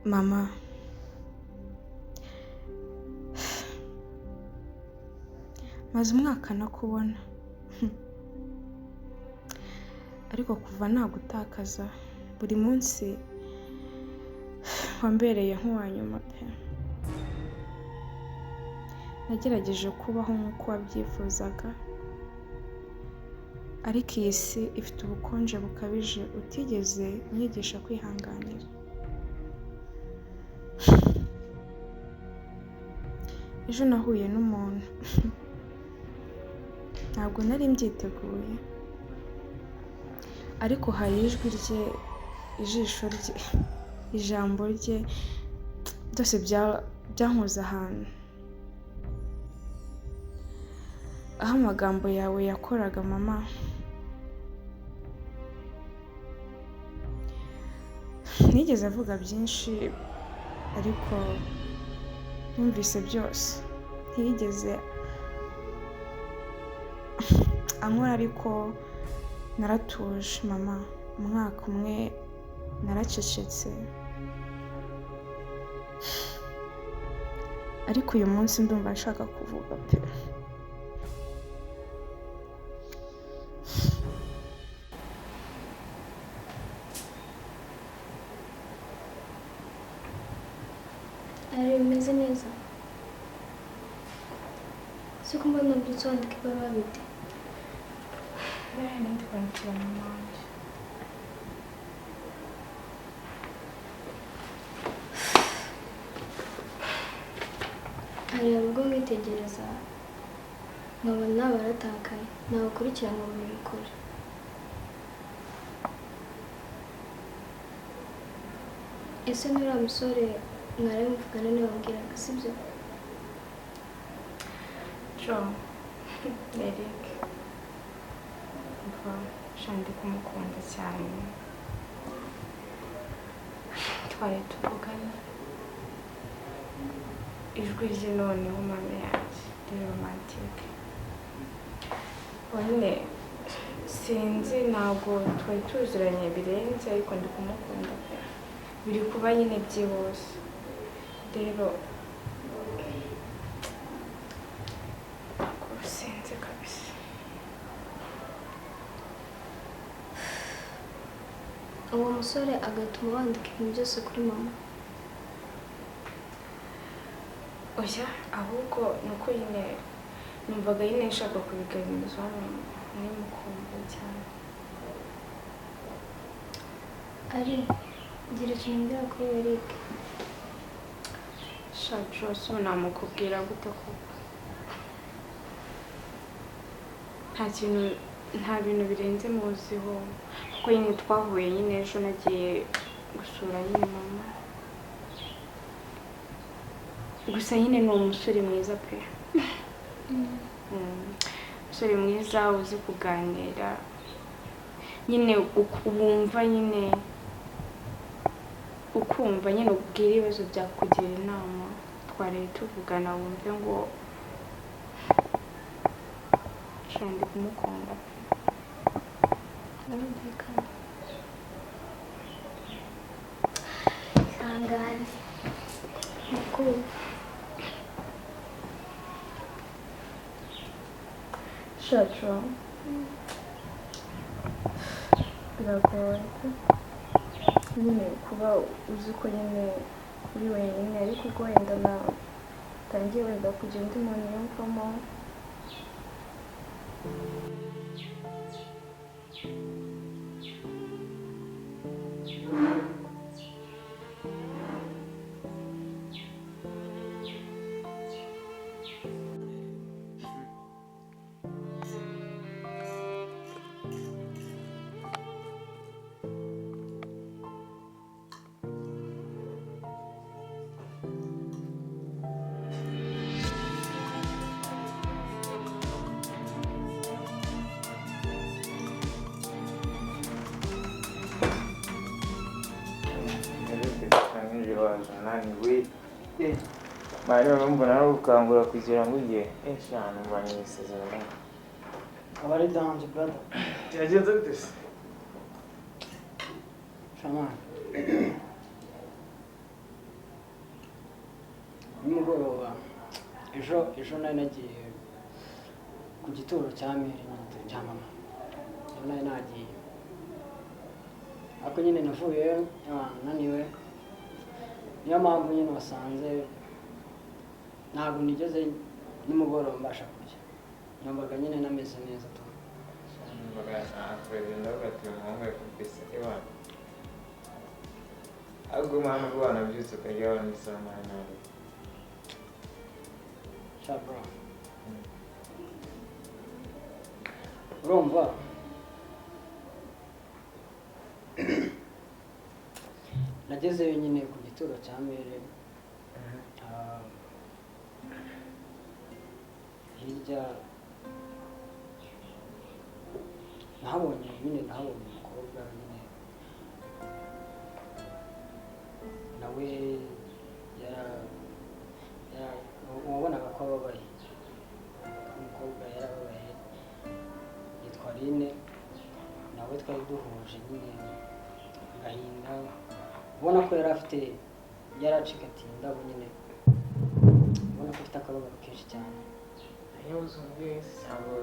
Mama, maze umwaka nakubona ariko kuva nagutakaza buri munsi wambereye nk'uwa nyuma pe. Nagerageje kubaho nk'uko wabyifuzaga, ariko iyi si ifite ubukonje bukabije utigeze unyigisha kwihanganira. Ejo nahuye n'umuntu ntabwo nari mbyiteguye, ariko hari ijwi rye, ijisho rye, ijambo rye, byose byankoze ahantu. Aho amagambo yawe yakoraga mama, nigeze avuga byinshi ariko numvise byose. Ntiyigeze ankora ariko naratuje mama. Umwaka umwe naracecetse, ariko uyu munsi ndumva nshaka kuvuga pe. Ari bimeze neza. Siko mbona mbyutse wandika ibaruwa bite? Ndi kwandikira mama wanjye. Hari ubwo mwitegereza nkabona baratakaye, nabakurikira ngo babikore. Ese nuriya musore mwari muvugana niwe wambwiraga, sibyo? Eric, ndi kumukunda cyane. Twari tuvugana, ijwi rye noneho mama yanjye ni romantike. Nyine sinzi, ntabwo twari tuziranye birenze, ariko ndi kumukunda pe. Biri kuba nyine byihuse. Rero sinzi kabisa. Uwo musore agatuma wandika ibintu byose kuri mama? Oya, ahubwo nuko nyine numvaga nyine nshaka kubiganiriza n'umukumbi cyane. Ari gira ikintu mbwira kuri Eric. Shajo namukubwira gute koko? Nta bintu birenze muziho, kuko nyine twahuye nyine ejo nagiye gusura nyine mama. Gusa nyine ni umusore mwiza pe. Umusore mwiza uzi kuganira, nyine wumva nyine ukumva nyine ubwira ibibazo byakugira inama. Twari tuvugana wumve ngo ndi kumukunda. Narumvikana. Ihangane. Mukuru. Shajo, biragoye nyine kuba uzi ko nyine uri wenyine, ariko ubwo wenda natangiye wenda kugira undi muntu yumvamo. Mario mbona ari ukangura kugira ngo ujye eshanu mbanye isezerano. Abari danje brother. Yagenze gute se? Shama. ejo nari nagiye ku gituro cya mere cya mama, ejo nari nagiye, ariko nyine navuyeyo naniwe, niyo mpamvu nyine wasanze ntabwo nigeze nimugoroba mbasha kurya, numvaga nyine nameze neza tu. ahubwo mpamvu ubona byose ukajya wabona isoma nabi. Bro, urumva nagezeyo nyine ku gituro cya mere, hirya nahabonye umukobwa nyine nawe wabonaga ko ababaye, umukobwa yarababaye, yitwa Rine, nawe twari duhuje nyine agahinda, ubona ko yaracigatiye indabo nyine, ubona ko afite akababaro kenshi cyane. iyo uzumviye cyangwa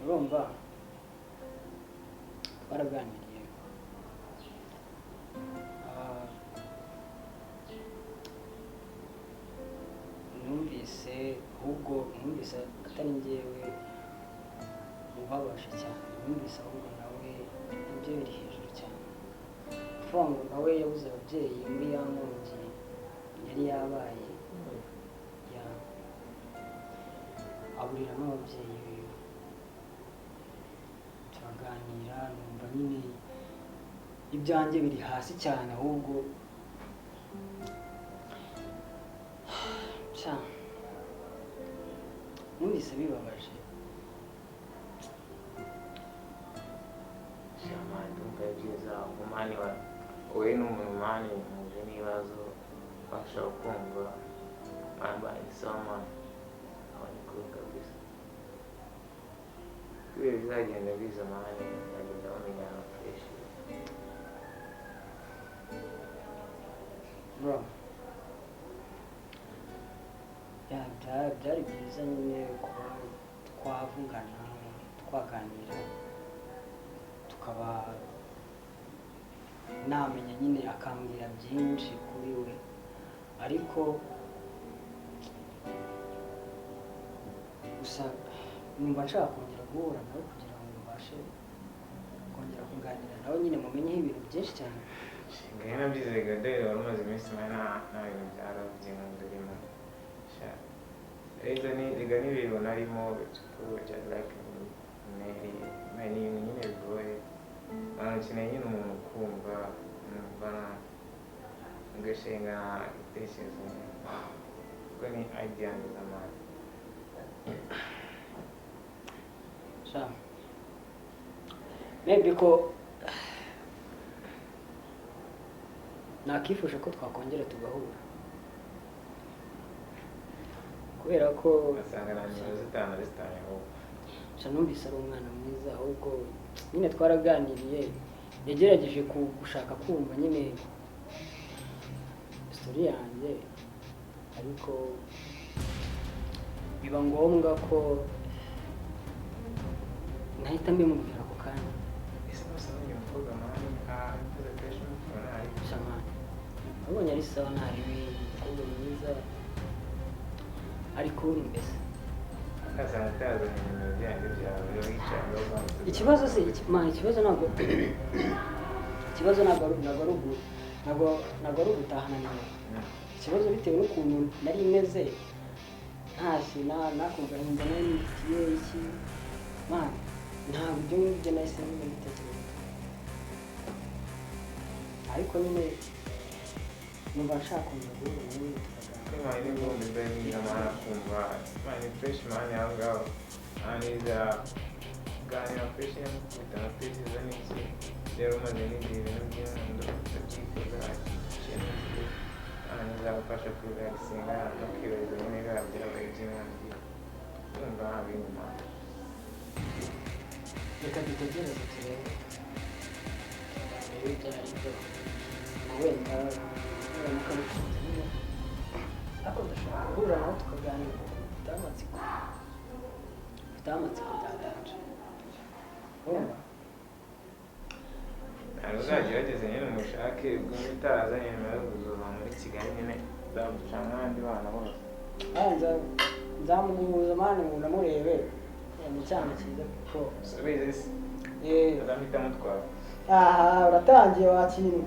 urumva twaraganiriye, numvise atari njyewe ubabasha cyane, numvise ahubwo nawe ibyo biri hejuru cyane, kuvuga ngo nawe yabuze ababyeyi muri ya nkongi yari yabaye, aburira n'ababyeyi biwe, turaganira numva nyine ibyanjye biri hasi cyane, ahubwo numvise bibabaje. shamani ndumva byiza umani wowe n'umuntu mani muje n'ibibazo ubasha kumva ambaye isoma abanyukuru kabisa, ibihe bizagenda biza mani bizagenda bamenyana fresh. Bro, byari byiza nyine kuba twavugana twaganira, tukaba namenya nyine akambwira byinshi kuri we, ariko gusa numva nshaka kongera guhura nawe kugira ngo mbashe kongera kuganira nawe nyine mumenyeho ibintu byinshi cyane. ngahe nabyizega dore wari umaze iminsi nta bintu byarabye nk'undurimo rega n'ibintu narimo bya like meri ibintu nyine bigoye, banakeneye nyine umuntu ukumva numva ugashinga ibitekerezo kuko ni idea nziza mani. Maybe ko nakifuje ko twakongera tugahura, kubera ko ugasanga nta nimero zitanu ahubwo numvise ari umwana mwiza, ahubwo nyine twaraganiriye, yagerageje gushaka kumva nyine story yanjye, ariko biba ngombwa ko nahita mbimubwira ako kanya. ese bose n'uyu mukobwa mani akoze kenshi mukora ariko Shamani abonye ari sawa, ntaribi, umukobwa mwiza, ariko mbese akazana nimero byanjye byawe wicaye ikibazo ntabwo ari ugutahana nimero, ikibazo bitewe n'ukuntu nari meze, ntashye nakumva nkumva nari nifitiye iki mani, ntabwo ibyo ngibyo nahise mbitekereza, ariko nyine numva nshaka kongera guhura nawe tukaganira. mani n'ibihumbi bya mani akumva mani fresh mani aho ngaho naniza kuganira fresh n'amukubita na pesiza n'iki rero umaze n'igihe ibintu by'inkondo utabyifuza ikintu nizagufasha kwirelaxinga no kwibariza nyine biba byabaye by'inkongi kumva haba inyuma. Reka dutegereze turebe. ibyo ari byo wenda mukabikunze nyine ariko ndashobora guhura nawe tukaganira ufite amatsiko byaganje urumva ntabwo uzagerageze nyine umushake bw'umutaza nyine kuzuba muri Kigali nyine uzamuca nk'abandi bana bose nzamuguhuza mani umuntu amurebe ni cyane cyiza kuko subize se azamita mutwara aha uratangiye wakintu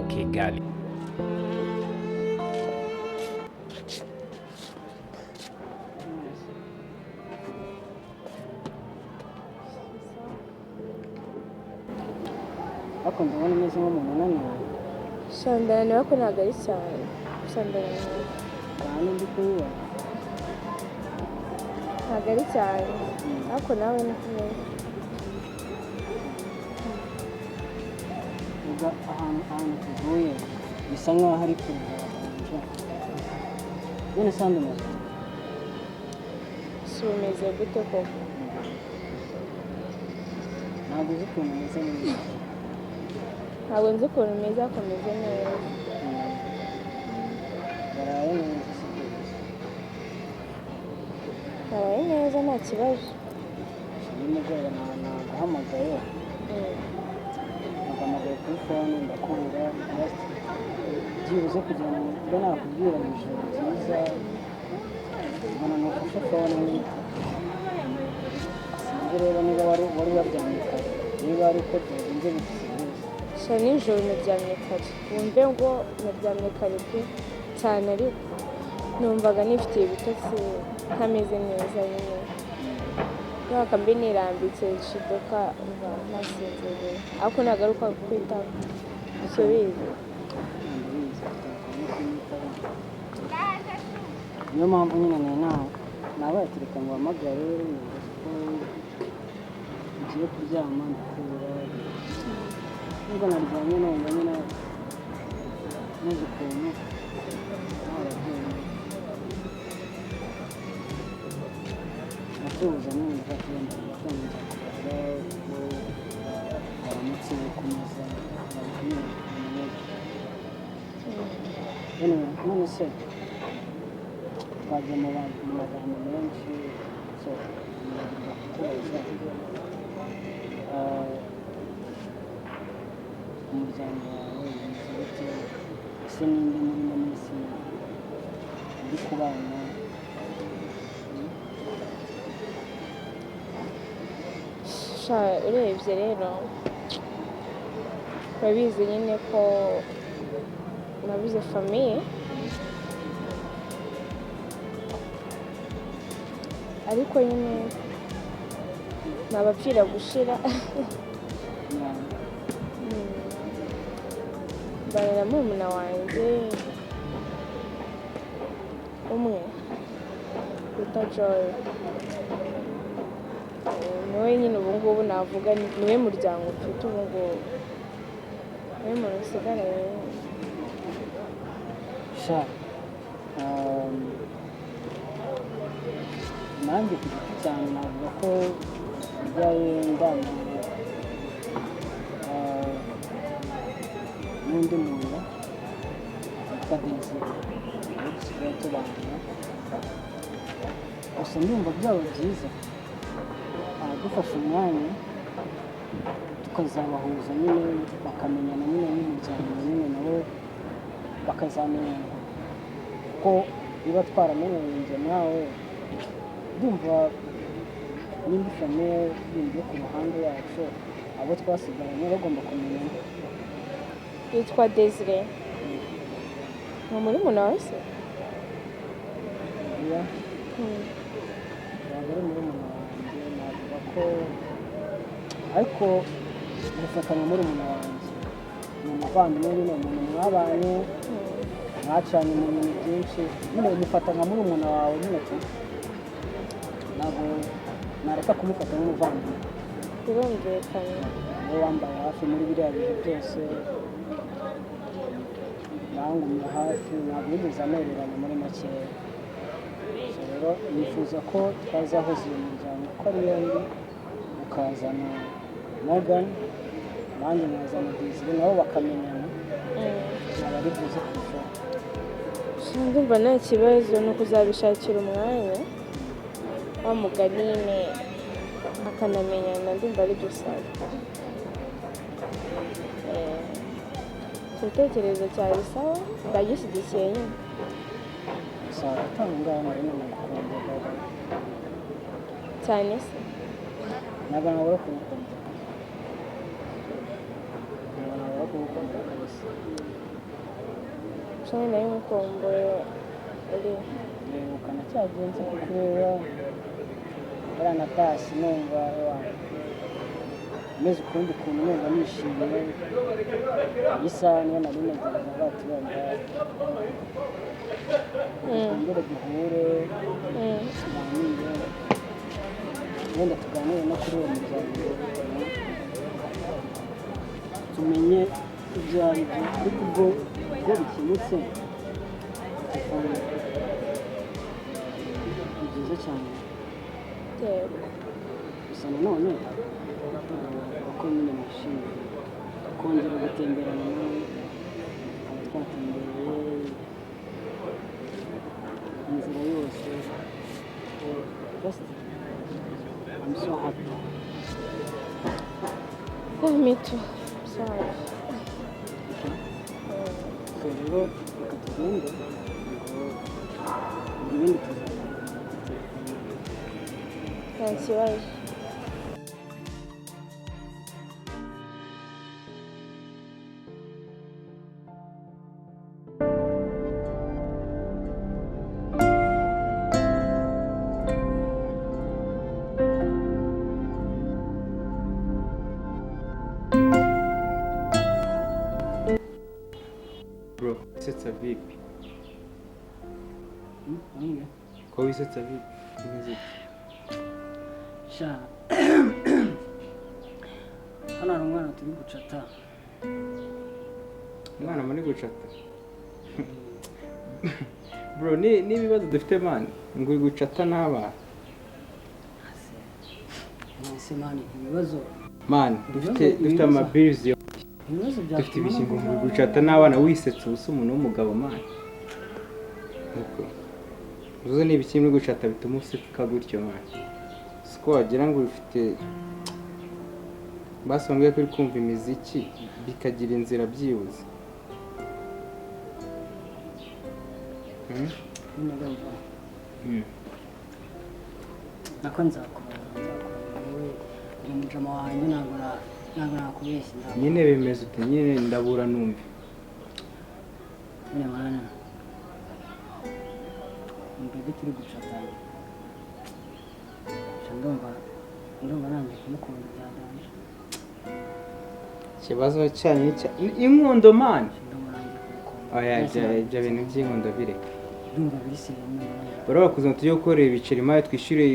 Kigali. ariko ndabona umeze nk'umuntu unaniwe shandananiwe ko ntabwo ari cyane shandananiwe kandi ndi kubibona ntabwo ari cyane ariko nawe ni kumwe ubwo ahantu tuvuye bisa nk'aho ari kuruhanja none sandi umeze si umeze gute koko ntabwo uzi ukuntu umeze neza ntabwo nzi ukuntu umeze ariko umeze neza baraye neza si byiza naraye neza nta kibazo nimugoroba naguhamagaye naguhamagaye kuri fone ndakubura byibuze kugira ngo mbe nakubwira mu ijoro ryiza mbona nufashe fone sinzi rero niba wari waryamye kare niba ari uko byagenze bidusubije sha nijoro naryamye kare wumve ngo naryamye kare pe cyane ariko numvaga nifitiye ibitotsi ntameze neza nyine mwaka mbe nirambitse shidoka mva nasinziriye ariko nagaruka kwitaho dusubize niyo mpamvu nyine nabaye tureka ngo uhamagare ko ugiye kuryama ndakubura nubwo naryamye numva nyine neza ukuntu ntababyeyi natubuza numva tugenda gukomeza kugaragara ko haramutse gukomeza none se twajya mu magambo menshi so kukubaza umuryango wawe umeze gute ese ninde muri ino minsi uri kubana sha urebye rero urabizi nyine ko nabuze famiye ariko nyine nabapfira gushira mbana na murumuna wanjye umwe bita Joy niwe nyine ubu ngubu navuga niwe muryango mfite ubu ngubu niwe muntu usigaranye sha nanjye ku giti cyane navuga ko bijyaye ndambiwe n'undi muntu witwa Daisy dusigaye tubana gusa ndumva byaba byiza dufashe umwanya tukazabahuza nyine bakamenyana nyine n'umuryango nyine nabo bakazamenyana kuko niba twaramenyanye njye nawe ndumva n'indi famiye yindi yo ku ruhande yacu abo twasigaranye bagomba kumenyana. yitwa Desire ni murumuna wawe se? Iya yaba ari murumuna wanjye navuga ko ariko mufata nka murumuna wanjye ni umuvandimwe nyine umuntu mwabanye mwacanye mu bintu byinshi nyine umufata nka murumuna wawe nyine tu ntabwo nareka kumufata nk'umuvandimwe. birumvikana niwe wambaye hafi muri biriya bihe byose yangumye hafi ntabwo yigeze anererana muri makeya. Rero yifuza ko twazahuza uyu muryango uko ari yombi ukazana Morgan nanjye nkazana Desire nabo bakamenyana aba ari byiza kurushaho. ndumva nta kibazo ni ukuzabishakira umwanya wa mugani nyine akanamenyana ndumva ari byo usaba. igitekerezo cyawe sawa ndagishyigikiye nyine gusa atangana nari n'umukobwa cyane se ntabwo nabura kumukunda kabisa cyane nayo umukomboye uri ndebukana cyagenze kukureba baranatashye numva meze ukundi kuntu numva nishimiye isaha niyo nari negereza bati wenda twongere duhure tuganire wenda tuganire no kuri uwo muryango tumenye ibyo ari byo ariko ubwo bikemutse ni byiza cyane gusa nanone uko nyine nishimiye kongera gutemberana nawe twatembereye inzira yose just I'm so happy. me too sorry so rero reka tugende ngo ibindi tuzakora nta kibazo. Bro, wisetsa vipi? Unge Ko wisetsa vipi? Umeze sha hano hari umwana turi gucata umwana muri gucata. Bro, n'ibibazo dufite man ngo uri gucata n'abana. ese mani ibibazo Man, dufite amabirizi yo ibibazo bya dufite ibishyimbo ngo uri gucata n'abana wisetsa ubusa umuntu w'umugabo man. Nuko uzo ni ibiki muri gucata bituma useka gutyo man. Siko wagira ngo ufite basongeye kuri kumva imiziki bikagira inzira byibuze. nako nzakubona wowe uri umujama wanjye ntabwo nakubeshya Nyine bimeze ute nyine ndabura numva. nyine mwana mbega turi gucatana ndumva nanjye kumukunda byaganje Ikibazo cyanyu inkundo man. ndumva nanjye kumukunda Oya ibyo bintu by'inkundo bireka. ndumva bisiriye Baro bakuze tujye gukorera ibiceri maye twishyure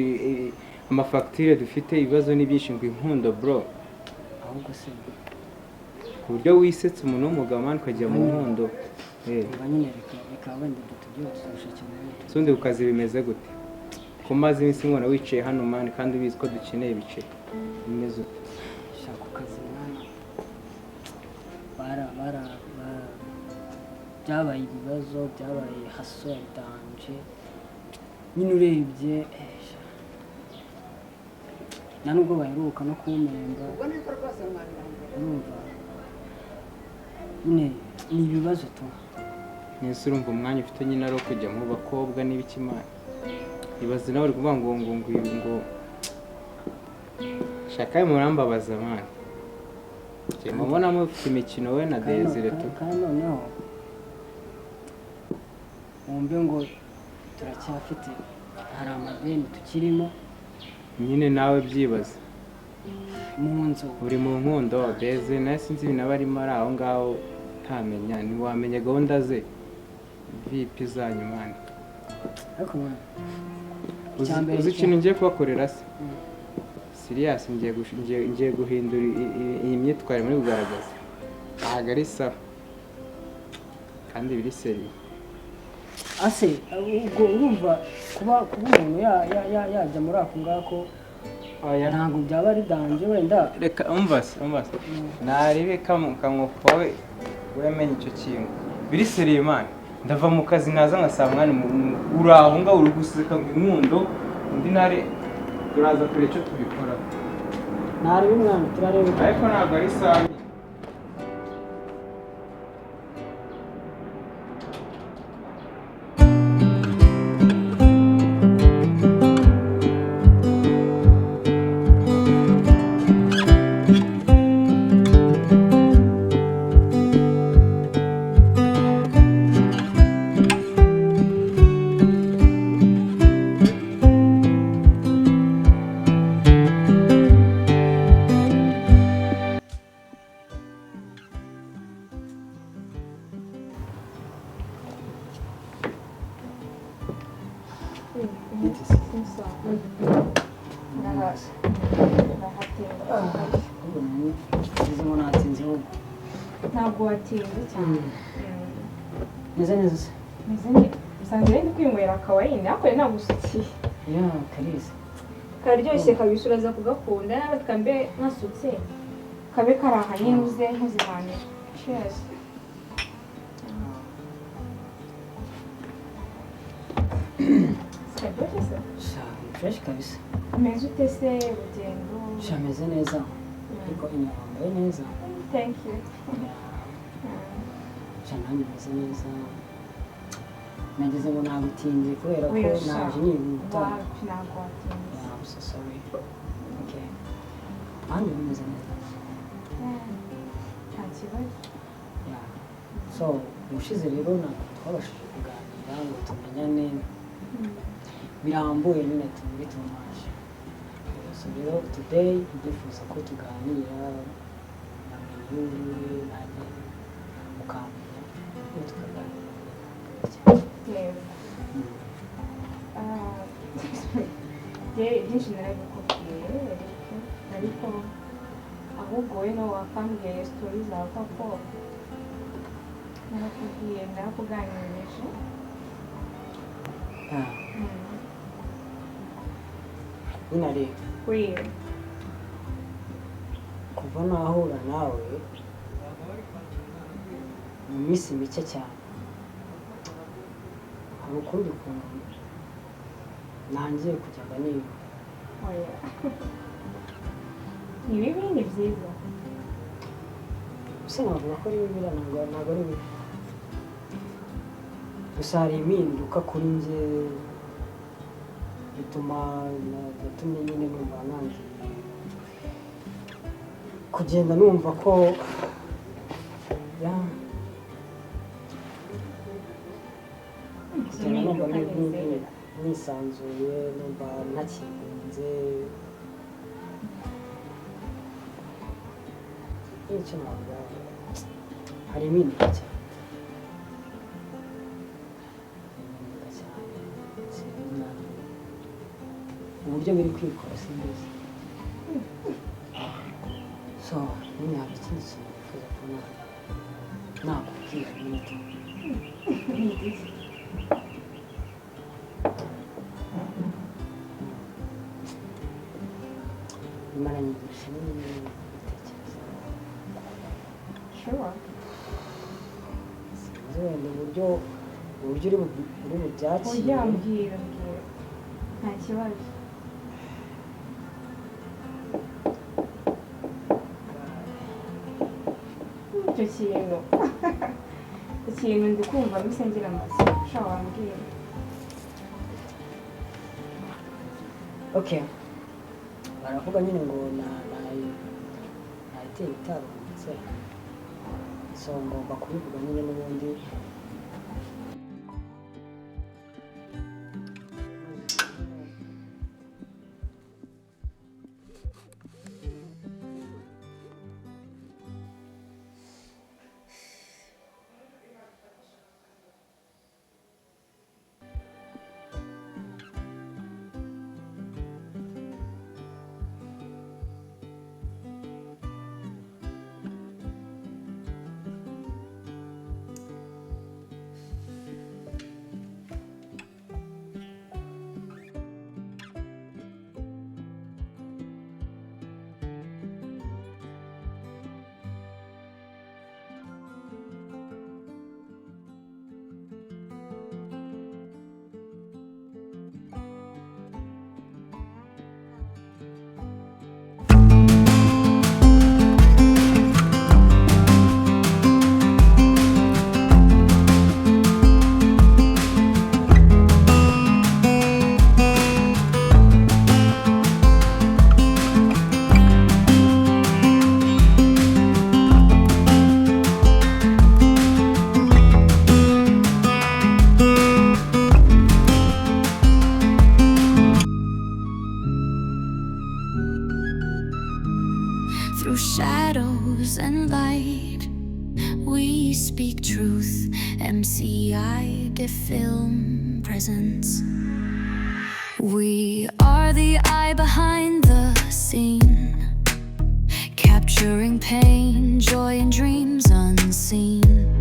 amafagitire dufite ibibazo n'ibyishingwe inkundo bro. ahubwo se ku buryo wisetse umuntu w'umugabo mani ukajya mu nkondo Umva nyine reka wenda tujye tuzagushakira umuntu. sundi ku kazi bimeze gute ko maze iminsi nkora wicaye hano mani kandi ubizi ko dukeneye ibiceri bimeze ute Shaka ku kazi mwana. Byabaye ibibazo, byabaye haso ya danje. Nyine urebye nta nubwo baheruka no kumpemba. Urumva nyine ni ibibazo tu. mwese urumva umwanya ufite nyine ari kujya mu bakobwa n'ibikimana ibaze nawe uri kuvuga ngo shaka murambabaza mani mubona mufite imikino we na Desire tu kandi noneho wumve ngo turacyafite hari amadeni tukirimo nyine nawe byibaza mu nzu. uri mu nkundo Desire nawe sinzi ibintu aba arimo ari aho ngaho utamenya ntiwamenya gahunda ze VIP zanyu mani Ariko mwana uzi ikintu ngiye kubakorera se Sirias ngiye guhindura iyi myitwarire muri kugaragaza ntabwo ari sawa kandi biri seri ase ubwo urumva kuba umuntu yajya muri ako ngako ntabwo byaba ari danje wenda. reka umva se narebe kamukowe wamenye icyo kintu biri seri mani ndava mu kazi naza ngasaba mwana uri aho ngaho uri guseka ngo inkundo undi nare turaza kure icyo tubikora Ntarebe mwana turarebe ariko ntabwo ari sawa ntabwo watinze cyane meze neza se. meze neza usanzwe ndi kwinywera akawayini ariko nagusukiye kariza kararyoshye kabisa uraza kugakunda nawe kambe nasutse kabe karaha nyine uze ntuzimanire. cheers. Karyoshye se fresh kabisa. umeze ute se urugendo Meze neza ariko inyuma wambaye neza. thank you. Nanjye meze neza nageze ngo nagutinze kubera ko naje nihuta. ntabwo watinze. I'm so sorry. Okay. Ahandi bimeze neza. nta kibazo. So ubushize rero ntabwo twabashije kuganira ngo tumenyane birambuye nyine tumaje. So rero today ndifuza ko tuganira namenye nanjye ukamenya tukaganira byinshi narabikubwiye ariko ahubwo we nawe wakambwiye sitori zawe koko narakubwiye narakuganirije. nyine rero kuva nahura nawe mu minsi mike cyane hari ukundi kuntu nangiye kujyaga niba ni bibi ni byiza gusa navuga ko ari bibi ntabwo ari bibi gusa hari impinduka kuri njye yatumye nyine numva nangiye kugenda numva ko numva nisanzuye numva ntakigunze icyo navuga hari impinduka cyane uburyo biri kwikora simbizi so nyine hari ikindi kintu nifuza kubona nakubwira n'umutima imana nyigisha n'ibitekerezo sure sinzi wenda uburyo uri bubyakire oya mbwira nta kibazo icyo kintu ndi kumva mbese ngira amatsiko ushobora wambwira okay baravuga nyine ngo nayiteye itarungutse so ngomba kubivuga nyine n'ubundi Through shadows and light, we speak truth. MCI, the film presence. We are the eye behind the scene, capturing pain, joy, and dreams unseen.